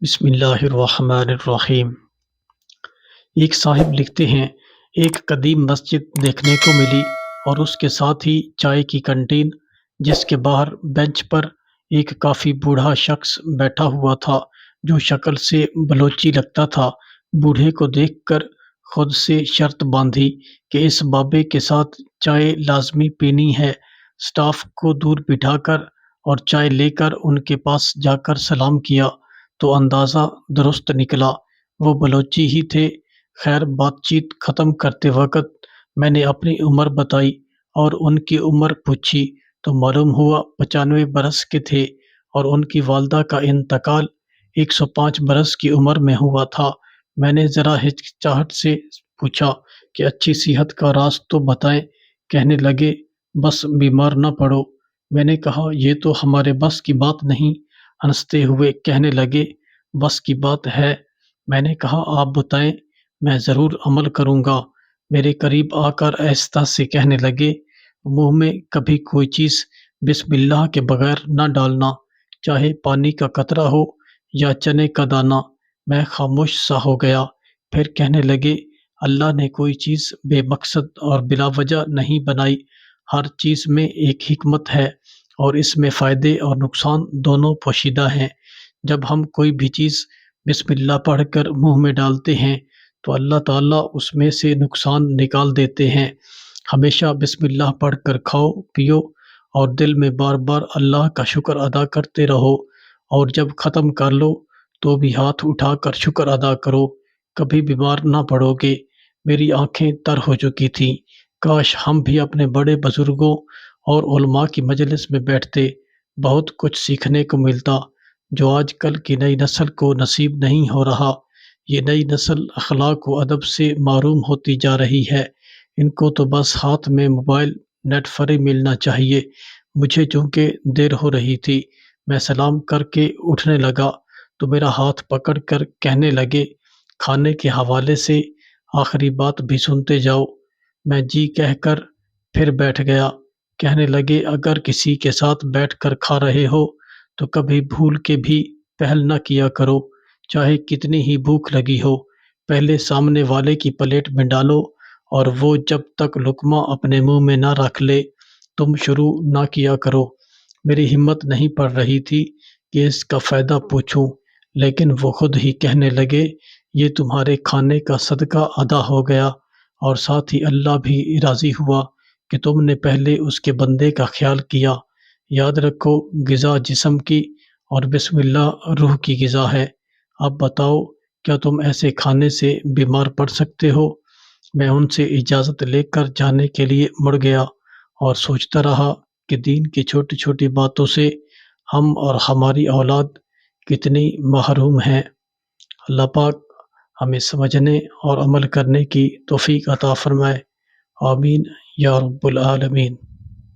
بسم اللہ الرحمن الرحیم۔ ایک صاحب لکھتے ہیں، ایک قدیم مسجد دیکھنے کو ملی اور اس کے ساتھ ہی چائے کی کنٹین، جس کے باہر بینچ پر ایک کافی بوڑھا شخص بیٹھا ہوا تھا جو شکل سے بلوچی لگتا تھا۔ بوڑھے کو دیکھ کر خود سے شرط باندھی کہ اس بابے کے ساتھ چائے لازمی پینی ہے۔ سٹاف کو دور بٹھا کر اور چائے لے کر ان کے پاس جا کر سلام کیا تو اندازہ درست نکلا، وہ بلوچی ہی تھے۔ خیر، بات چیت ختم کرتے وقت میں نے اپنی عمر بتائی اور ان کی عمر پوچھی تو معلوم ہوا 95 برس کے تھے، اور ان کی والدہ کا انتقال 105 برس کی عمر میں ہوا تھا۔ میں نے ذرا ہچکچاہٹ سے پوچھا کہ اچھی صحت کا راز تو بتائیں۔ کہنے لگے، بس بیمار نہ پڑو۔ میں نے کہا، یہ تو ہمارے بس کی بات نہیں۔ ہنستے ہوئے کہنے لگے، بس کی بات ہے۔ میں نے کہا، آپ بتائیں، میں ضرور عمل کروں گا۔ میرے قریب آ کر آہستہ سے کہنے لگے، منہ میں کبھی کوئی چیز بسم اللہ کے بغیر نہ ڈالنا، چاہے پانی کا قطرہ ہو یا چنے کا دانہ۔ میں خاموش سا ہو گیا۔ پھر کہنے لگے، اللہ نے کوئی چیز بے مقصد اور بلا وجہ نہیں بنائی۔ ہر چیز میں ایک حکمت ہے، اور اس میں فائدے اور نقصان دونوں پوشیدہ ہیں۔ جب ہم کوئی بھی چیز بسم اللہ پڑھ کر منہ میں ڈالتے ہیں تو اللہ تعالیٰ اس میں سے نقصان نکال دیتے ہیں۔ ہمیشہ بسم اللہ پڑھ کر کھاؤ پیو، اور دل میں بار بار اللہ کا شکر ادا کرتے رہو، اور جب ختم کر لو تو بھی ہاتھ اٹھا کر شکر ادا کرو، کبھی بیمار نہ پڑو گے۔ میری آنکھیں تر ہو چکی تھیں۔ کاش ہم بھی اپنے بڑے بزرگوں اور علماء کی مجلس میں بیٹھتے، بہت کچھ سیکھنے کو ملتا، جو آج کل کی نئی نسل کو نصیب نہیں ہو رہا۔ یہ نئی نسل اخلاق و ادب سے محروم ہوتی جا رہی ہے۔ ان کو تو بس ہاتھ میں موبائل نیٹ فری ملنا چاہیے۔ مجھے چونکہ دیر ہو رہی تھی، میں سلام کر کے اٹھنے لگا تو میرا ہاتھ پکڑ کر کہنے لگے، کھانے کے حوالے سے آخری بات بھی سنتے جاؤ۔ میں جی کہہ کر پھر بیٹھ گیا۔ کہنے لگے، اگر کسی کے ساتھ بیٹھ کر کھا رہے ہو تو کبھی بھول کے بھی پہل نہ کیا کرو، چاہے کتنی ہی بھوک لگی ہو۔ پہلے سامنے والے کی پلیٹ میں ڈالو، اور وہ جب تک لقمہ اپنے منہ میں نہ رکھ لے تم شروع نہ کیا کرو۔ میری ہمت نہیں پڑ رہی تھی کہ اس کا فائدہ پوچھوں، لیکن وہ خود ہی کہنے لگے، یہ تمہارے کھانے کا صدقہ ادا ہو گیا، اور ساتھ ہی اللہ بھی راضی ہوا کہ تم نے پہلے اس کے بندے کا خیال کیا۔ یاد رکھو، غذا جسم کی اور بسم اللہ روح کی غذا ہے۔ اب بتاؤ، کیا تم ایسے کھانے سے بیمار پڑ سکتے ہو؟ میں ان سے اجازت لے کر جانے کے لیے مڑ گیا اور سوچتا رہا کہ دین کی چھوٹی چھوٹی باتوں سے ہم اور ہماری اولاد کتنی محروم ہیں۔ اللہ پاک ہمیں سمجھنے اور عمل کرنے کی توفیق عطا فرمائے۔ آمین یا رب العالمین۔